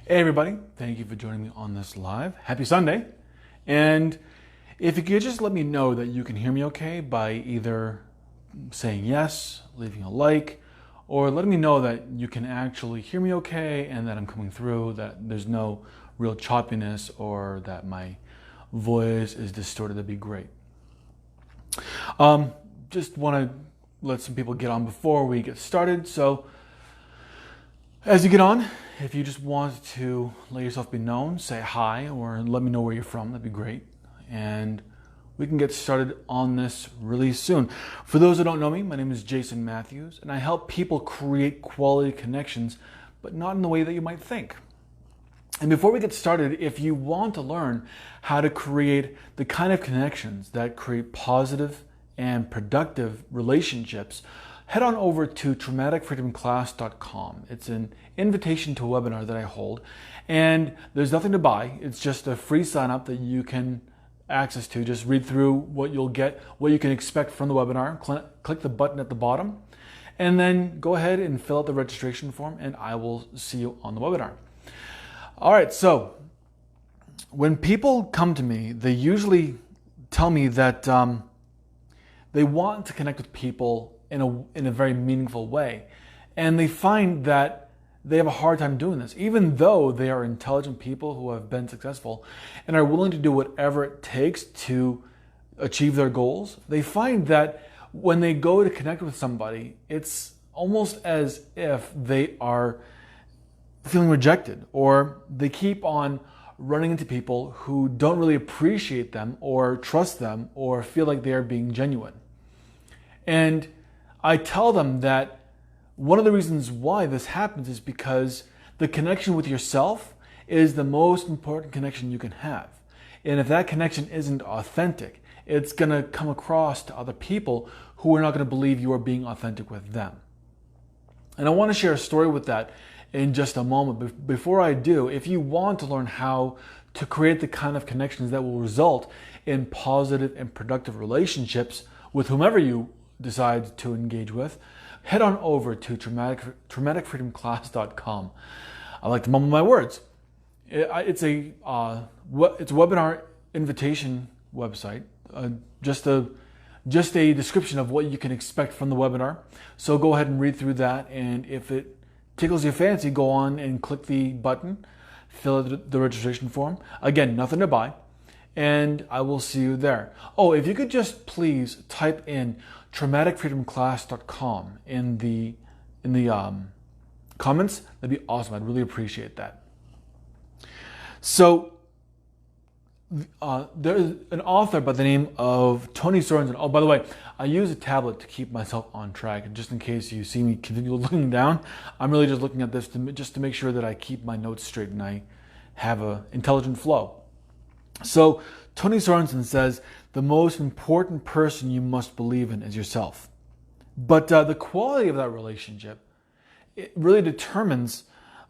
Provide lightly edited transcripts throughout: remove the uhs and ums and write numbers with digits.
Hey everybody, thank you for joining me on this live. Happy Sunday. And if you could just let me know that you can hear me okay by either saying yes, leaving a like, or letting me know that you can actually hear me okay and that I'm coming through, that there's no real choppiness or that my voice is distorted, that'd be great. Just want to let some people get on before we get started. So as you get on, if you just want to let yourself be known, say hi or let me know where you're from, that'd be great. And we can get started on this really soon. For those who don't know me, my name is Jason Matthews, and I help people create quality connections, but not in the way that you might think. And before we get started, if you want to learn how to create the kind of connections that create positive and productive relationships, head on over to traumaticfreedomclass.com. It's an invitation to a webinar that I hold, and there's nothing to buy. It's just a free sign up that you can access to. Just read through what you'll get, what you can expect from the webinar. Click the button at the bottom, and then go ahead and fill out the registration form, and I will see you on the webinar. All right, so when people come to me, they usually tell me that they want to connect with people in a very meaningful way. And they find that they have a hard time doing this, even though they are intelligent people who have been successful and are willing to do whatever it takes to achieve their goals. They find that when they go to connect with somebody, it's almost as if they are feeling rejected, or they keep on running into people who don't really appreciate them or trust them or feel like they are being genuine. And I tell them that one of the reasons why this happens is because the connection with yourself is the most important connection you can have. And if that connection isn't authentic, it's going to come across to other people who are not going to believe you are being authentic with them. And I want to share a story with that in just a moment. But before I do, if you want to learn how to create the kind of connections that will result in positive and productive relationships with whomever you decide to engage with, head on over to traumaticfreedomclass.com. I like to mumble my words. It's a webinar invitation website, just a description of what you can expect from the webinar. So go ahead and read through that, and if it tickles your fancy, go on and click the button, fill out the registration form. Again, nothing to buy, and I will see you there. Oh, if you could just please type in traumaticfreedomclass.com in the comments, that'd be awesome. I'd really appreciate that. So there's an author by the name of Tony Sorensen. Oh, by the way, I use a tablet to keep myself on track, and just in case you see me continue looking down, I'm really just looking at this just to make sure that I keep my notes straight and I have an intelligent flow. So Tony Sorensen says, the most important person you must believe in is yourself. But the quality of that relationship, it really determines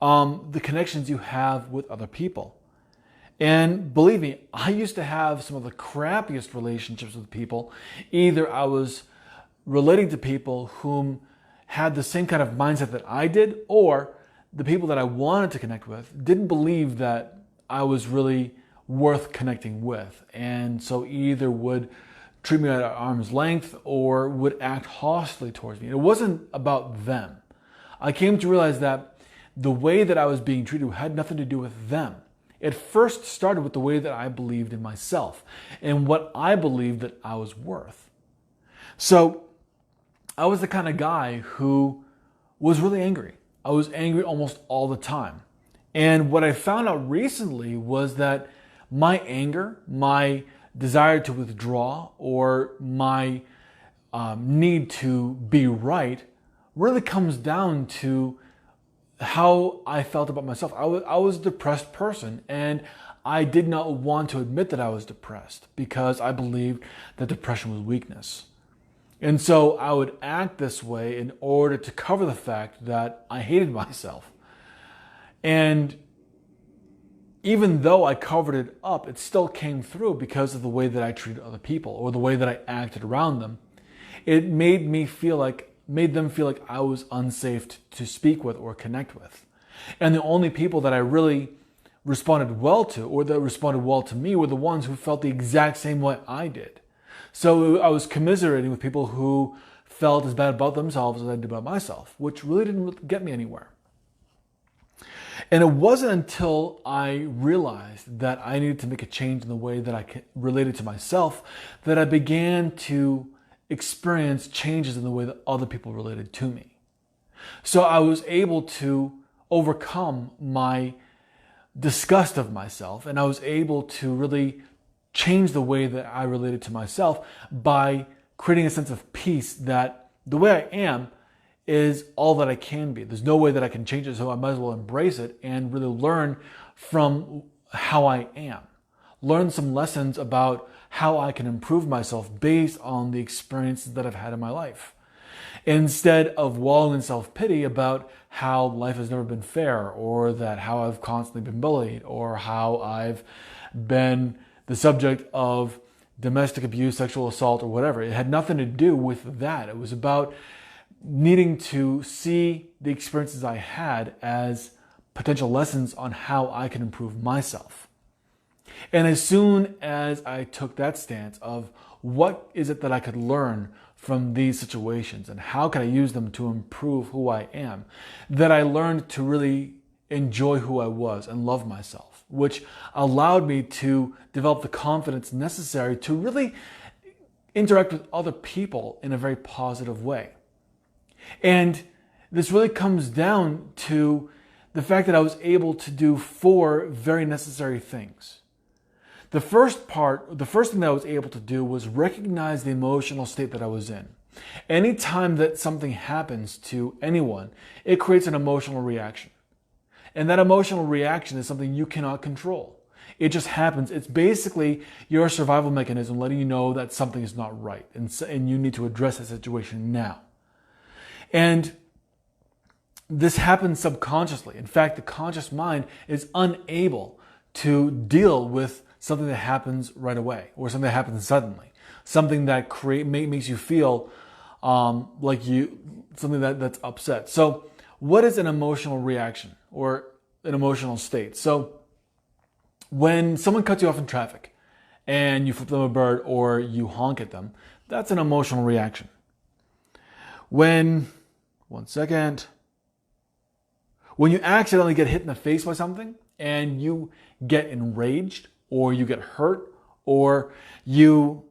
the connections you have with other people. And believe me, I used to have some of the crappiest relationships with people. Either I was relating to people whom had the same kind of mindset that I did, or the people that I wanted to connect with didn't believe that I was really worth connecting with, and so either would treat me at arm's length or would act hostily towards me. It wasn't about them. I came to realize that the way that I was being treated had nothing to do with them. It first started with the way that I believed in myself and what I believed that I was worth. So I was the kind of guy who was really angry. I was angry almost all the time. And what I found out recently was that my anger, my desire to withdraw, or my need to be right really comes down to how I felt about myself. I was a depressed person, and I did not want to admit that I was depressed because I believed that depression was weakness. And so I would act this way in order to cover the fact that I hated myself. And even though I covered it up, it still came through because of the way that I treated other people or the way that I acted around them. It made them feel like I was unsafe to speak with or connect with. And the only people that I really responded well to, or that responded well to me, were the ones who felt the exact same way I did. So I was commiserating with people who felt as bad about themselves as I did about myself, which really didn't get me anywhere. And it wasn't until I realized that I needed to make a change in the way that I related to myself that I began to experience changes in the way that other people related to me. So I was able to overcome my disgust of myself, and I was able to really change the way that I related to myself by creating a sense of peace that the way I am is all that I can be. There's no way that I can change it, so I might as well embrace it and really learn from how I am. Learn some lessons about how I can improve myself based on the experiences that I've had in my life. Instead of wallowing in self-pity about how life has never been fair, or that how I've constantly been bullied, or how I've been the subject of domestic abuse, sexual assault, or whatever. It had nothing to do with that. It was about needing to see the experiences I had as potential lessons on how I can improve myself. And as soon as I took that stance of what is it that I could learn from these situations and how can I use them to improve who I am, that I learned to really enjoy who I was and love myself, which allowed me to develop the confidence necessary to really interact with other people in a very positive way. And this really comes down to the fact that I was able to do 4 very necessary things. The first thing that I was able to do was recognize the emotional state that I was in. Anytime that something happens to anyone, it creates an emotional reaction. And that emotional reaction is something you cannot control. It just happens. It's basically your survival mechanism letting you know that something is not right and you need to address that situation now. And this happens subconsciously. In fact, the conscious mind is unable to deal with something that happens right away, or something that happens suddenly, something that makes you feel something that's upset. So what is an emotional reaction or an emotional state? So when someone cuts you off in traffic and you flip them a bird or you honk at them, that's an emotional reaction. When you accidentally get hit in the face by something and you get enraged, or you get hurt, or you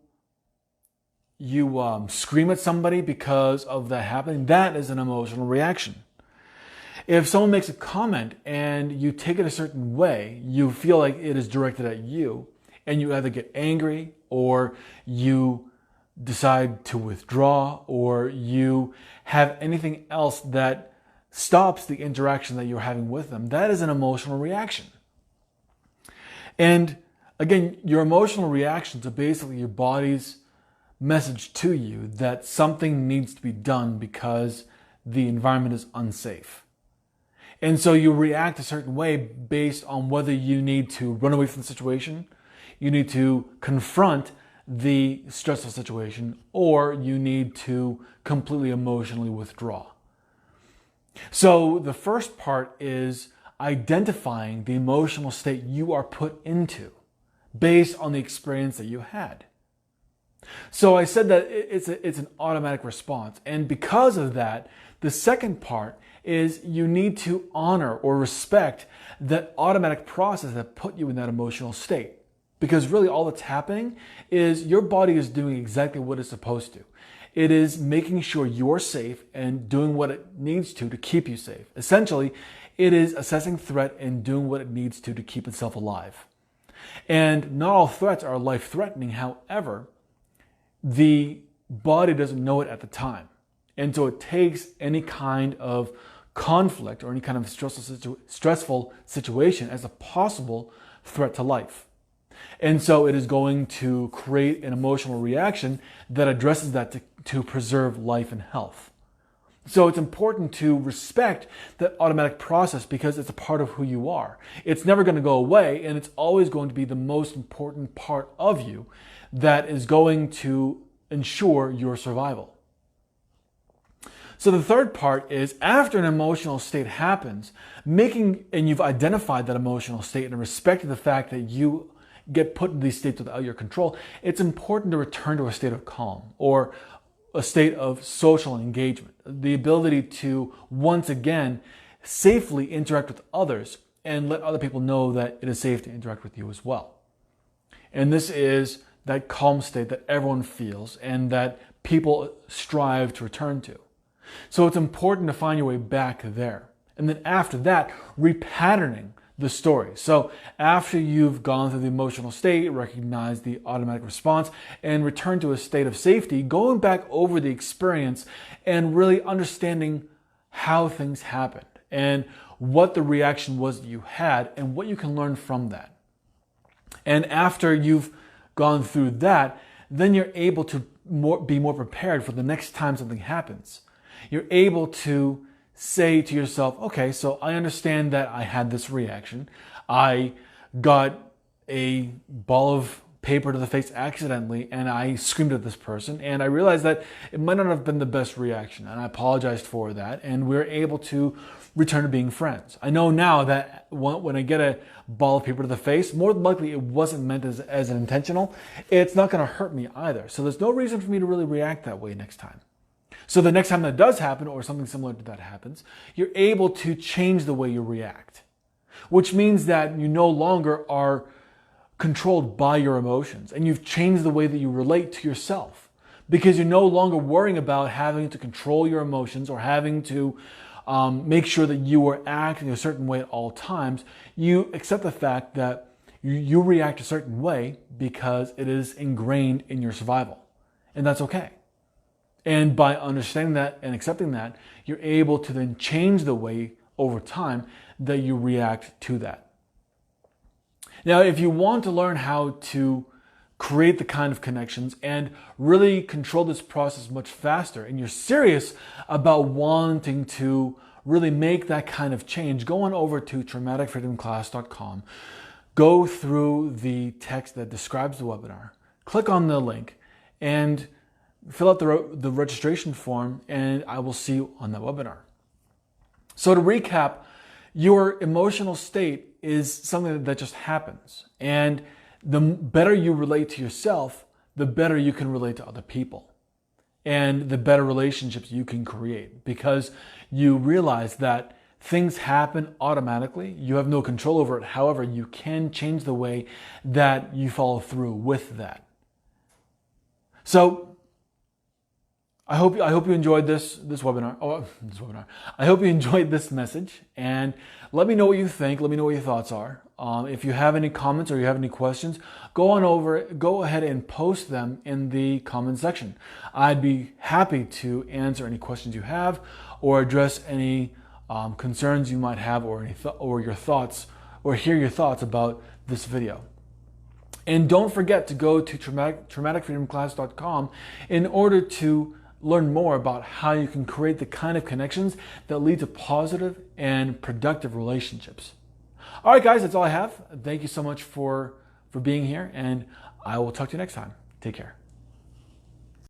scream at somebody because of that happening, that is an emotional reaction. If someone makes a comment and you take it a certain way, you feel like it is directed at you, and you either get angry, or you decide to withdraw, or you have anything else that stops the interaction that you're having with them, that is an emotional reaction. And again, your emotional reactions are basically your body's message to you that something needs to be done because the environment is unsafe. And so you react a certain way based on whether you need to run away from the situation, you need to confront the stressful situation, or you need to completely emotionally withdraw. So the first part is identifying the emotional state you are put into based on the experience that you had. So I said that it's an automatic response. And because of that, the second part is you need to honor or respect that automatic process that put you in that emotional state. Because really all that's happening is your body is doing exactly what it's supposed to. It is making sure you're safe and doing what it needs to keep you safe. Essentially, it is assessing threat and doing what it needs to keep itself alive. And not all threats are life-threatening. However, the body doesn't know it at the time. And so it takes any kind of conflict or any kind of stressful situation as a possible threat to life. And so it is going to create an emotional reaction that addresses that to preserve life and health. So it's important to respect that automatic process because it's a part of who you are. It's never going to go away, and it's always going to be the most important part of you that is going to ensure your survival. So the third part is after an emotional state happens, and you've identified that emotional state and respected the fact that you get put in these states without your control, it's important to return to a state of calm or a state of social engagement, the ability to once again safely interact with others and let other people know that it is safe to interact with you as well. And this is that calm state that everyone feels and that people strive to return to. So it's important to find your way back there. And then after that, repatterning the story. So after you've gone through the emotional state, recognized the automatic response, and returned to a state of safety, going back over the experience and really understanding how things happened and what the reaction was that you had and what you can learn from that. And after you've gone through that, then you're able to be more prepared for the next time something happens. You're able to say to yourself, okay, so I understand that I had this reaction. I got a ball of paper to the face accidentally and I screamed at this person, and I realized that it might not have been the best reaction, and I apologized for that, and we're able to return to being friends. I know now that when I get a ball of paper to the face, more than likely it wasn't meant as an intentional. It's not going to hurt me either. So there's no reason for me to really react that way next time. So the next time that does happen, or something similar to that happens, you're able to change the way you react, which means that you no longer are controlled by your emotions, and you've changed the way that you relate to yourself, because you're no longer worrying about having to control your emotions or having to make sure that you are acting a certain way at all times. You accept the fact that you react a certain way because it is ingrained in your survival, and that's okay. And by understanding that and accepting that, you're able to then change the way over time that you react to that. Now, if you want to learn how to create the kind of connections and really control this process much faster, and you're serious about wanting to really make that kind of change, go on over to traumaticfreedomclass.com, go through the text that describes the webinar, click on the link, and fill out the registration form, and I will see you on that webinar. So to recap, your emotional state is something that just happens. And the better you relate to yourself, the better you can relate to other people. And the better relationships you can create, because you realize that things happen automatically. You have no control over it. However, you can change the way that you follow through with that. So I hope you enjoyed this webinar. I hope you enjoyed this message, and let me know what you think. Let me know what your thoughts are. If you have any comments or you have any questions, go ahead and post them in the comment section. I'd be happy to answer any questions you have or address any concerns you might have, or your thoughts, or hear your thoughts about this video. And don't forget to go to traumaticfreedomclass.com in order to learn more about how you can create the kind of connections that lead to positive and productive relationships. All right, guys, that's all I have. Thank you so much for being here, and I will talk to you next time. Take care.